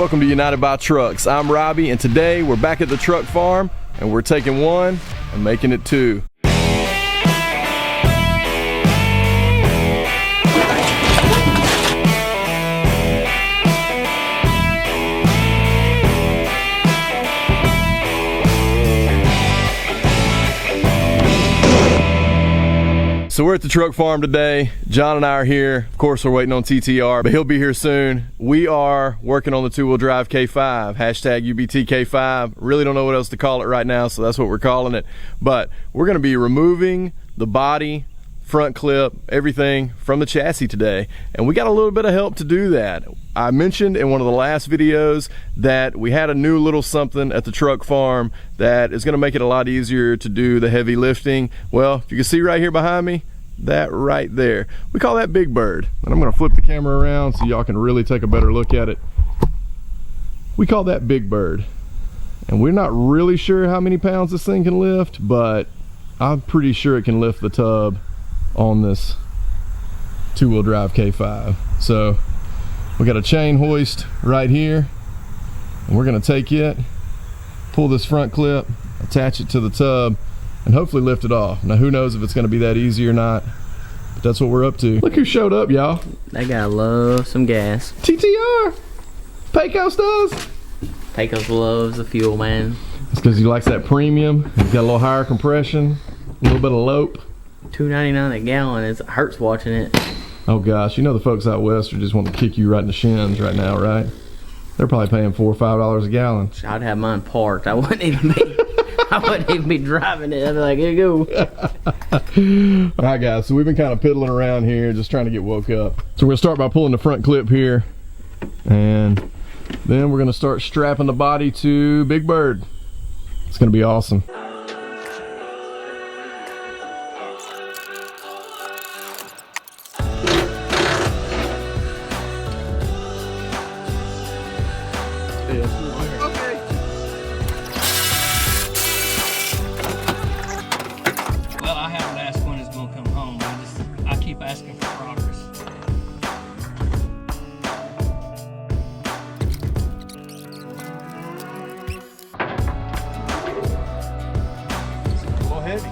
Welcome to United by Trucks. I'm Robbie, and today we're back at the truck farm and we're taking one and making it two. So we're at the truck farm today. John and I are here. Of course, we're waiting on TTR, but he'll be here soon. We are working on the two-wheel drive K5, hashtag UBT K5. Really don't know what else to call it right now, so that's what we're calling it. But we're gonna be removing the body, front clip, everything from the chassis today. And we got a little bit of help to do that. I mentioned in one of the last videos that we had a new little something at the truck farm that is gonna make it a lot easier to do the heavy lifting. Well, if you can see right here behind me, that right there, we call that Big Bird. And I'm gonna flip the camera around so y'all can really take a better look at it. We call that Big Bird. And we're not really sure how many pounds this thing can lift, but I'm pretty sure it can lift the tub on this two-wheel drive K5. So we got a chain hoist right here, and we're gonna take it, pull this front clip, attach it to the tub, and hopefully lift it off. Now who knows if it's gonna be that easy or not, but that's what we're up to. Look who showed up, y'all. That guy loves some gas. TTR! Pecos does! Pecos loves the fuel, man. It's because he likes that premium. He's got a little higher compression, a little bit of lope. $2.99 a gallon. It hurts watching it. Oh gosh, you know the folks out west are just wanting to kick you right in the shins right now, right? They're probably paying $4 or $5 a gallon. I'd have mine parked. I wouldn't even be driving it. I'd be like, here you go. All right guys, so we've been kind of piddling around here just trying to get woke up. So we're gonna start by pulling the front clip here, and then we're gonna start strapping the body to Big Bird. It's gonna be awesome. Asking for progress. It's a little heavy.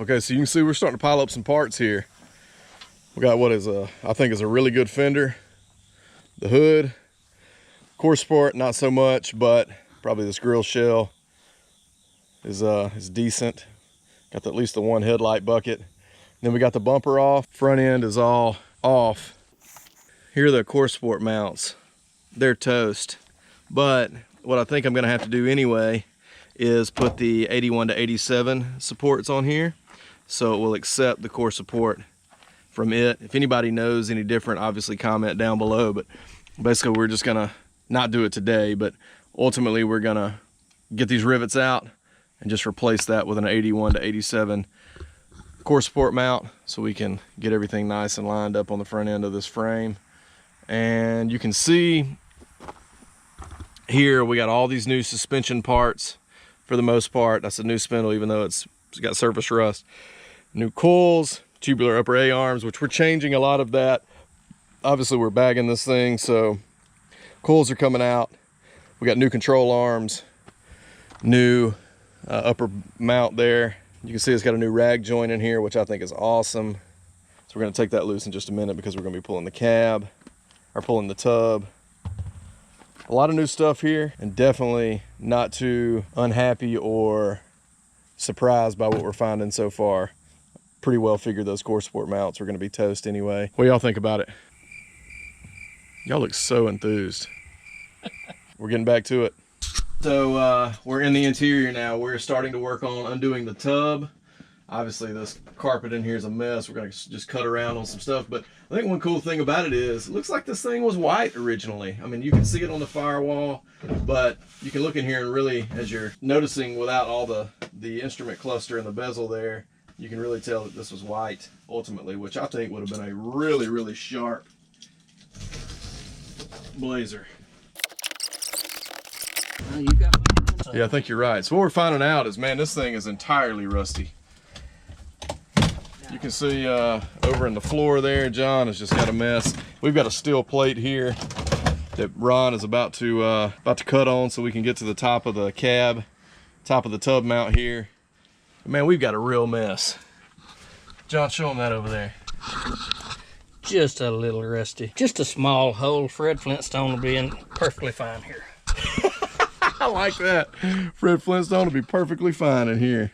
Okay, so you can see we're starting to pile up some parts here. We got what is I think is a really good fender. The hood, core support, not so much, but probably this grill shell is decent. Got at least the one headlight bucket. Then we got the bumper off. Front end is all off. Here are the core support mounts. They're toast. But what I think I'm gonna have to do anyway is put the 81 to 87 supports on here, so it will accept the core support from it. If anybody knows any different, obviously comment down below, but basically we're just gonna not do it today, but ultimately we're gonna get these rivets out and just replace that with an 81 to 87 core support mount so we can get everything nice and lined up on the front end of this frame. And you can see here we got all these new suspension parts for the most part. That's a new spindle, even though it's got surface rust. New coils, tubular upper A arms, which we're changing a lot of that. Obviously we're bagging this thing, so coils are coming out. We got new control arms, new upper mount there. You can see it's got a new rag joint in here, which I think is awesome. So we're going to take that loose in just a minute because we're going to be pulling the cab, or pulling the tub. A lot of new stuff here, and definitely not too unhappy or surprised by what we're finding so far. Pretty well figured those core support mounts were going to be toast anyway. What do y'all think about it? Y'all look so enthused. We're getting back to it. So we're in the interior now. We're starting to work on undoing the tub. Obviously this carpet in here is a mess. We're gonna just cut around on some stuff, but I think one cool thing about it is it looks like this thing was white originally. I mean, you can see it on the firewall, but you can look in here and really, as you're noticing without all the instrument cluster and the bezel there, you can really tell that this was white ultimately, which I think would have been a really, really sharp blazer. Well, you got Yeah, I think you're right. So what we're finding out is, man, this thing is entirely rusty. You can see over in the floor there, John has just got a mess. We've got a steel plate here that Ron is about to cut on so we can get to the top of the cab, top of the tub mount here. Man, we've got a real mess. John, show him that over there. Just a little rusty. Just a small hole. Fred Flintstone will be in perfectly fine here. I like that. Fred Flintstone will be perfectly fine in here.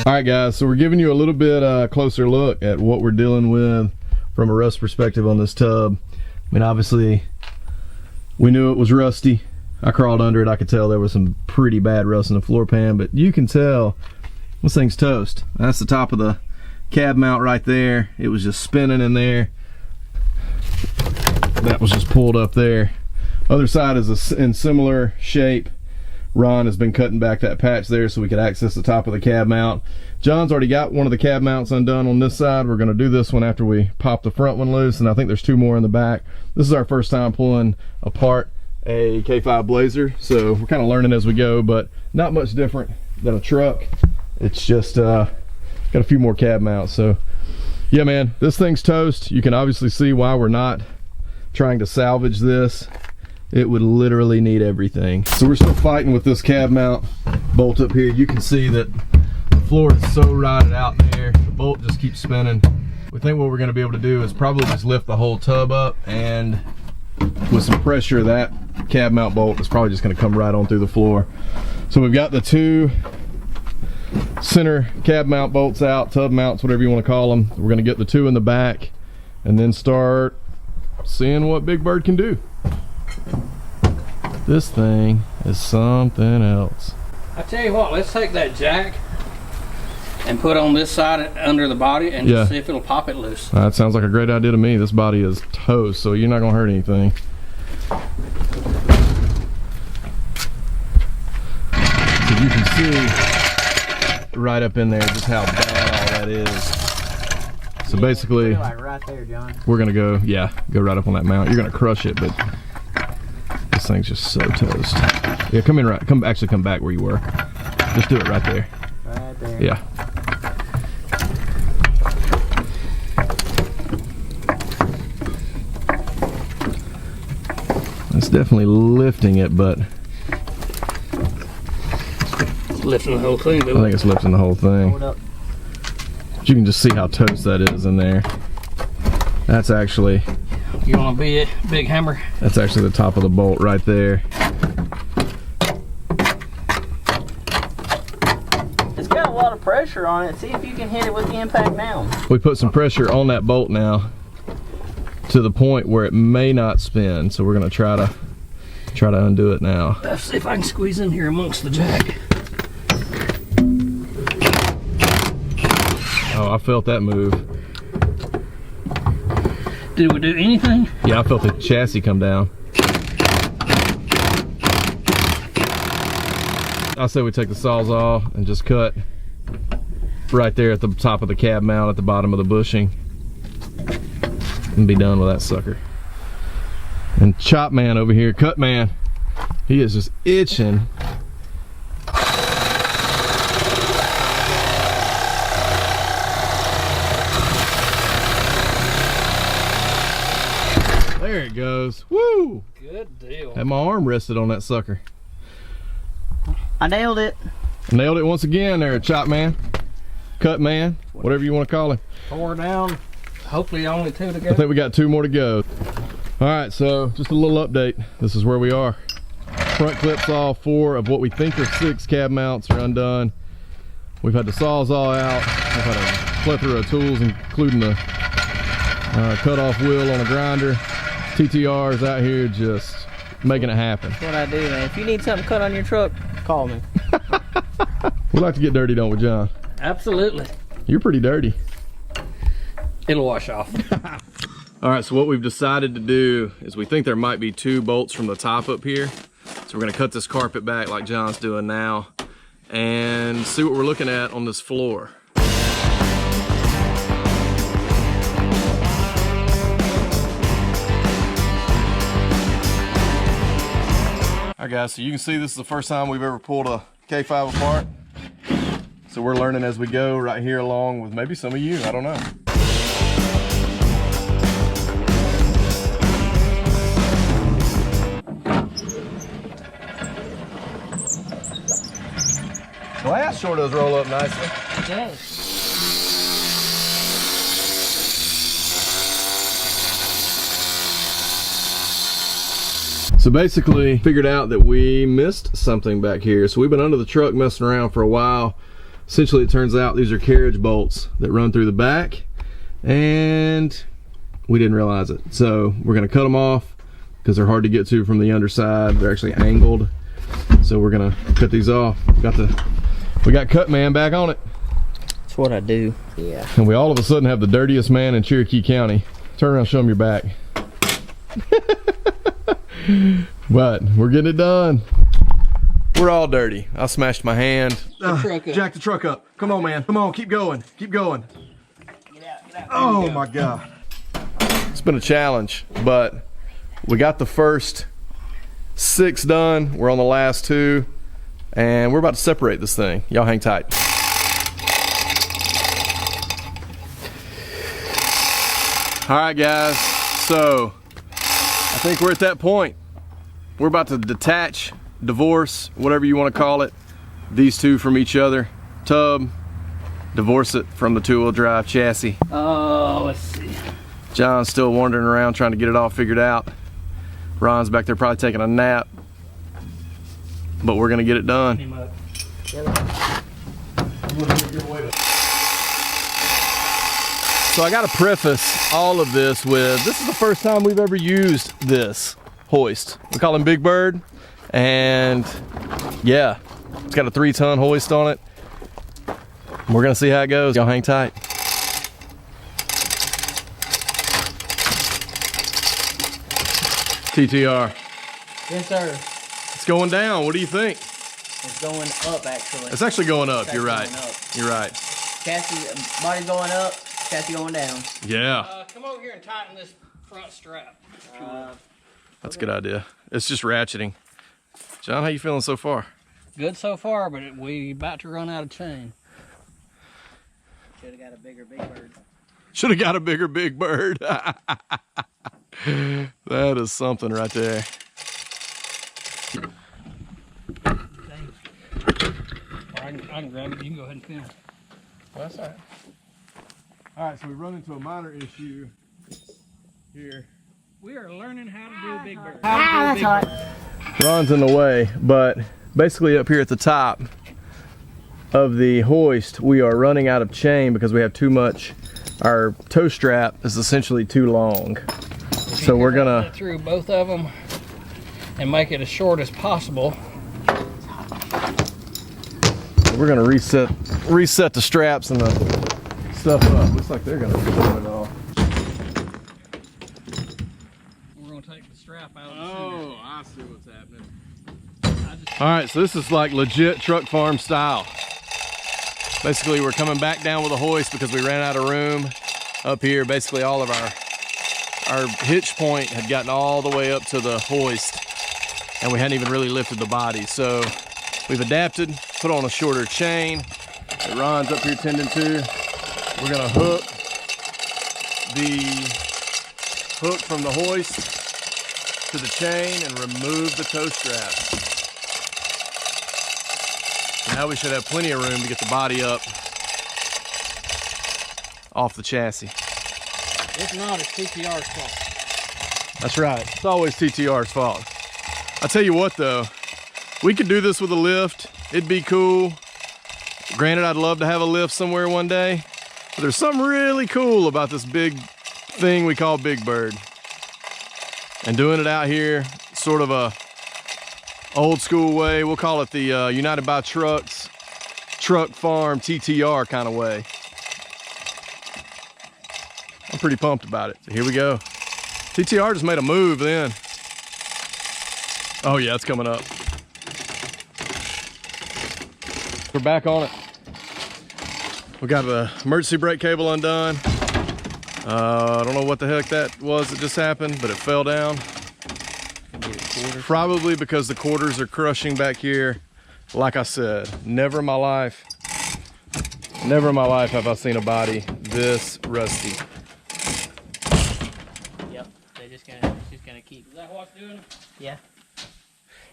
All right, guys, so we're giving you a little bit closer look at what we're dealing with from a rust perspective on this tub. I mean, obviously, we knew it was rusty. I crawled under it. I could tell there was some pretty bad rust in the floor pan, but you can tell this thing's toast. That's the top of the cab mount right there. It was just spinning in there. That was just pulled up there. Other side is in similar shape. Ron has been cutting back that patch there so we could access the top of the cab mount. John's already got one of the cab mounts undone on this side. We're going to do this one after we pop the front one loose, and I think there's two more in the back. This is our first time pulling apart a K5 Blazer, so we're kind of learning as we go, but not much different than a truck. It's just got a few more cab mounts. So yeah, man, this thing's toast. You can obviously see why we're not trying to salvage this. It would literally need everything. So we're still fighting with this cab mount bolt up here. You can see that the floor is so rotted out there. The bolt just keeps spinning. We think what we're going to be able to do is probably just lift the whole tub up, and with some pressure, that cab mount bolt is probably just going to come right on through the floor. So we've got the two center cab mount bolts out, tub mounts, whatever you want to call them. We're going to get the two in the back and then start seeing what Big Bird can do. This thing is something else. I tell you what, let's take that jack and put on this side under the body and just see if it'll pop it loose. That sounds like a great idea to me. This body is toast, so you're not going to hurt anything. So you can see right up in there just how bad all that is. So basically, like right there, John. We're going to go right up on that mount. You're going to crush it, but this thing's just so toast. Yeah, come back where you were. Just do it right there. Right there. Yeah. It's definitely lifting it, but it's lifting the whole thing. I think it's lifting the whole thing. Hold up. But you can just see how toast that is in there. That's actually, you want to be a big hammer? That's actually the top of the bolt right there. It's got a lot of pressure on it. See if you can hit it with the impact now. We put some pressure on that bolt now to the point where it may not spin. So we're going to try to undo it now. Let's see if I can squeeze in here amongst the jack. Oh, I felt that move. Did we do anything? Yeah, I felt the chassis come down. I say we take the Sawzall and just cut right there at the top of the cab mount at the bottom of the bushing and be done with that sucker. And Chop Man over here, Cut Man, he is just itching. There it goes. Woo! Good deal. Had my arm rested on that sucker. I nailed it. Nailed it once again there, Chop Man, Cut Man, whatever you want to call him. 4 down. Hopefully only 2 to go. I think we got 2 more to go. All right, so just a little update. This is where we are. Front clips, all 4 of what we think are 6 cab mounts are undone. We've had the Sawzall out. We've had a plethora of tools, including the cut-off wheel on a grinder. TTR is out here just making it happen. That's what I do, man. If you need something cut on your truck, call me. We like to get dirty, don't we, John? Absolutely. You're pretty dirty. It'll wash off. All right, so what we've decided to do is we think there might be 2 bolts from the top up here. So we're gonna cut this carpet back like John's doing now and see what we're looking at on this floor. All right, guys, so you can see this is the first time we've ever pulled a K5 apart. So we're learning as we go right here along with maybe some of you, I don't know. Glass sure does roll up nicely. It does. So basically figured out that we missed something back here. So we've been under the truck messing around for a while. Essentially it turns out these are carriage bolts that run through the back and we didn't realize it. So we're gonna cut them off because they're hard to get to from the underside. They're actually angled. So we're gonna cut these off. We got Cut Man back on it. That's what I do. Yeah. And we all of a sudden have the dirtiest man in Cherokee County. Turn around, show him your back. But we're getting it done. We're all dirty. I smashed my hand. Jack the truck up. Come on, man. Come on, keep going. Keep going. Get out. Oh my God. It's been a challenge, but we got the first 6 done. We're on the last 2. And we're about to separate this thing. Y'all hang tight. All right, guys. So I think we're at that point. We're about to detach, divorce, whatever you want to call it, these two from each other. Tub, divorce it from the 2-wheel drive chassis. Oh, let's see. John's still wandering around trying to get it all figured out. Ron's back there probably taking a nap. But we're gonna get it done. So I gotta preface all of this with, this is the first time we've ever used this hoist. We call him Big Bird, and yeah, it's got a 3-ton hoist on it. We're gonna see how it goes. Y'all hang tight. TTR. Yes, sir. It's going down. What do you think? It's going up, actually. It's actually going up. You're right. Going up. You're right. Chassis, body going up, chassis going down. Yeah. Come over here and tighten this front strap. That's a good idea. It's just ratcheting. John, how you feeling so far? Good so far, but we about to run out of chain. Should have got a bigger Big Bird. Should have got a bigger Big Bird. That is something right there. I can grab it. You can go ahead and film. Well, that's all right. All right, so we run into a minor issue here. We are learning how to do Big Bird. That's hot. Ron's in the way, but basically up here at the top of the hoist, we are running out of chain because we have too much. Our toe strap is essentially too long. So we're gonna through both of them and make it as short as possible. We're gonna reset the straps and the stuff up. Looks like they're gonna pull it off. We're gonna take the strap out. Oh, I see what's happening. All right, so this is like legit truck farm style. Basically, we're coming back down with a hoist because we ran out of room up here. Basically, all of our hitch point had gotten all the way up to the hoist, and we hadn't even really lifted the body. So we've adapted, put on a shorter chain that Ron's up here tending to. We're gonna hook the hook from the hoist to the chain and remove the toe strap. Now we should have plenty of room to get the body up off the chassis. If not, it's TTR's fault. That's right. It's always TTR's fault. I tell you what though, we could do this with a lift. It'd be cool. Granted, I'd love to have a lift somewhere one day, but there's something really cool about this big thing we call Big Bird. And doing it out here, sort of a old school way. We'll call it the United by Trucks, truck farm TTR kind of way. I'm pretty pumped about it. So here we go. TTR just made a move then. Oh yeah, it's coming up. We're back on it. We got the emergency brake cable undone. I don't know what the heck that was that just happened, but it fell down. Probably because the quarters are crushing back here. Like I said, never in my life Never in my life have I seen a body this rusty. Yep, it's just gonna keep. Is that what's doing it? Yeah.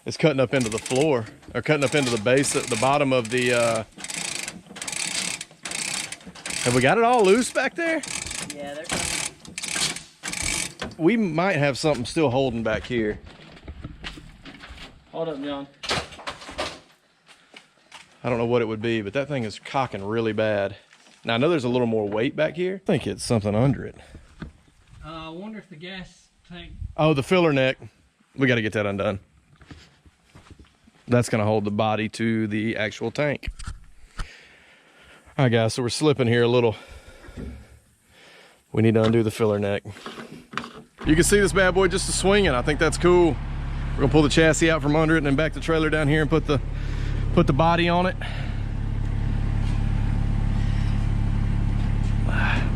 It's cutting up into the floor, or cutting up into the base, the bottom of the, have we got it all loose back there? Yeah, they're coming. We might have something still holding back here. Hold up, John. I don't know what it would be, but that thing is cocking really bad. Now, I know there's a little more weight back here. I think it's something under it. I wonder if the gas tank... Oh, the filler neck. We got to get that undone. That's going to hold the body to the actual tank. All right, guys, so we're slipping here a little. We need to undo the filler neck. You can see this bad boy just swinging. I think that's cool. We're going to pull the chassis out from under it and then back the trailer down here and put the body on it.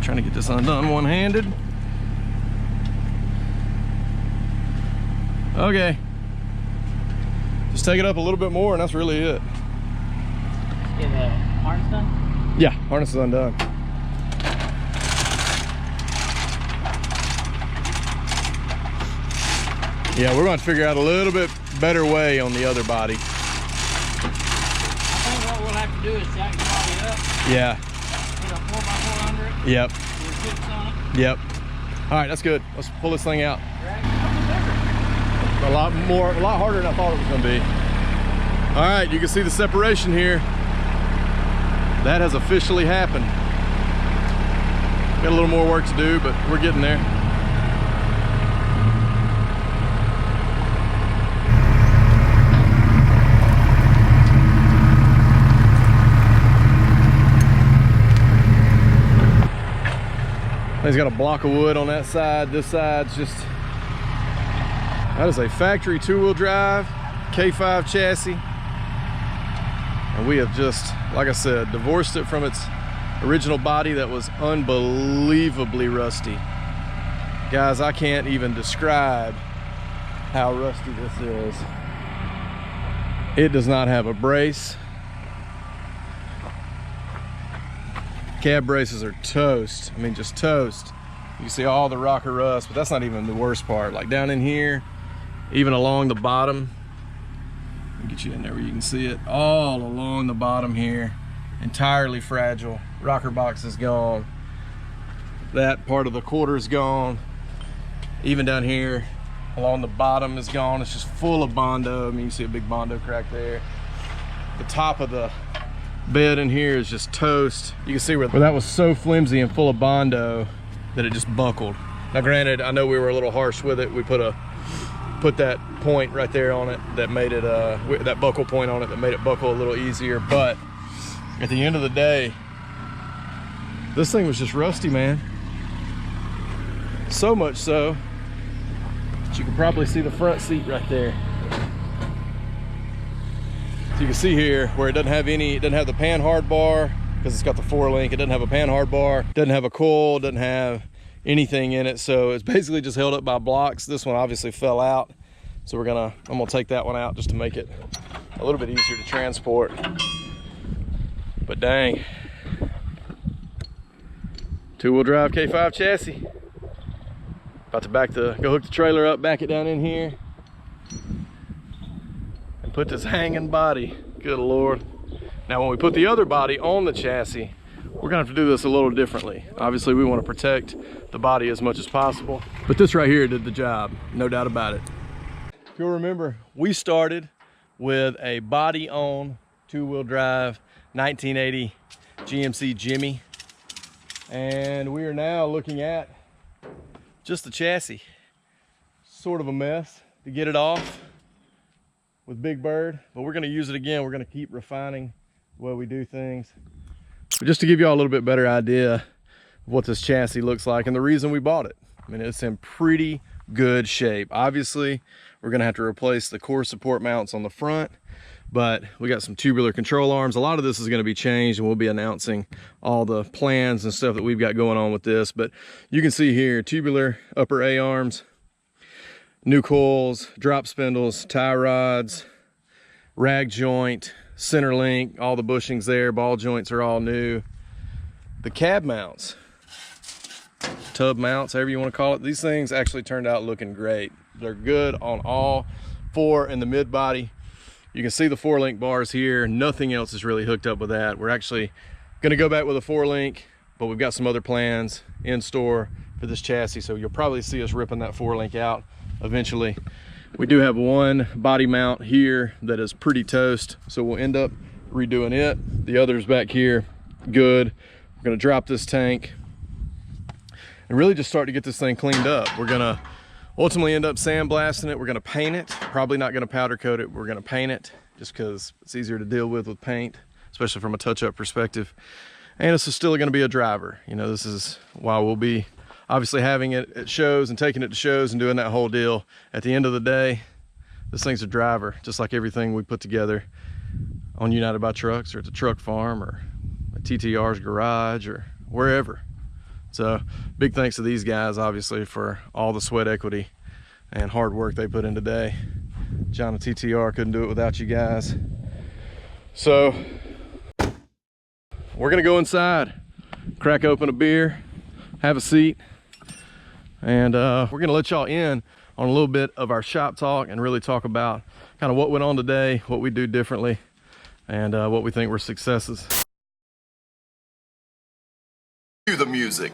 Trying to get this undone one-handed. Okay. Just take it up a little bit more and that's really it. Get the harness done? Yeah, harness is undone. Yeah, we're going to figure out a little bit better way on the other body. I think what we'll have to do is jack the body up. Yeah. Put a 4x4 under it. Yep. With hooks on it. Yep. All right, that's good. Let's pull this thing out. Drag it. A lot harder than I thought it was going to be. All right, you can see the separation here. That has officially happened. Got a little more work to do, but we're getting there. He's got a block of wood on that side. This side's just, that is a factory two-wheel drive K5 chassis. And we have just, like I said, divorced it from its original body that was unbelievably rusty. Guys, I can't even describe how rusty this is. It does not have a brace. Cab braces are toast. I mean, just toast. You can see all the rocker rust, but that's not even the worst part. Like down in here, even along the bottom, let me get you in there where you can see it. All along the bottom here, entirely fragile. Rocker box is gone. That part of the quarter is gone. Even down here, along the bottom is gone. It's just full of Bondo. I mean, you see a big Bondo crack there. The top of the bed in here is just toast. You can see where that was so flimsy and full of Bondo that it just buckled. Now granted, I know we were a little harsh with it. We put that point right there on it that made it that buckle point on it that made it buckle a little easier, but at the end of the day, this thing was just rusty, man. So much so that you can probably see the front seat right there. You can see here where it doesn't have the pan hard bar because it's got the 4-link. It doesn't have a pan hard bar, doesn't have a coil, doesn't have anything in it. So it's basically just held up by blocks. This one obviously fell out. So I'm gonna take that one out just to make it a little bit easier to transport. But dang, two-wheel drive K5 chassis. About to go hook the trailer up, back it down in here. Put this hanging body, good Lord. Now when we put the other body on the chassis, we're gonna have to do this a little differently. Obviously we wanna protect the body as much as possible, but this right here did the job, no doubt about it. If you'll remember, we started with a body on two-wheel drive 1980 GMC Jimmy, and we are now looking at just the chassis. Sort of a mess to get it off with Big Bird, but we're going to use it again. We're going to keep refining the way we do things. But just to give you all a little bit better idea of what this chassis looks like and the reason we bought it. I mean, it's in pretty good shape. Obviously, we're going to have to replace the core support mounts on the front, but we got some tubular control arms. A lot of this is going to be changed, and we'll be announcing all the plans and stuff that we've got going on with this. But you can see here, tubular upper A arms, new coils, drop spindles, tie rods, rag joint, center link, all the bushings there, ball joints are all new. the cab mounts, tub mounts, however you want to call it. These things actually turned out looking great. They're good on all four in the mid body. You can see the 4-link bars here. Nothing else is really hooked up with that. We're actually going to go back with a 4-link, but we've got some other plans in store for this chassis, so you'll probably see us ripping that 4-link out eventually. We do have one body mount here that is pretty toast, so we'll end up redoing it. The others back here, good. We're going to drop this tank and really just start to get this thing cleaned up. We're going to ultimately end up sandblasting it. We're going to paint it. Probably not going to powder coat it. We're going to paint it just because it's easier to deal with paint, especially from a touch-up perspective. And this is still going to be a driver. You know, this is why we'll be obviously having it at shows and taking it to shows and doing that whole deal. At the end of the day, this thing's a driver, just like everything we put together on United by Trucks or at the truck farm or at TTR's garage or wherever. So big thanks to these guys, obviously, for all the sweat equity and hard work they put in today. John and TTR couldn't do it without you guys. So we're gonna go inside, crack open a beer, have a seat, and we're gonna let y'all in on a little bit of our shop talk and really talk about kind of what went on today, what we do differently, and what we think were successes. Cue the music.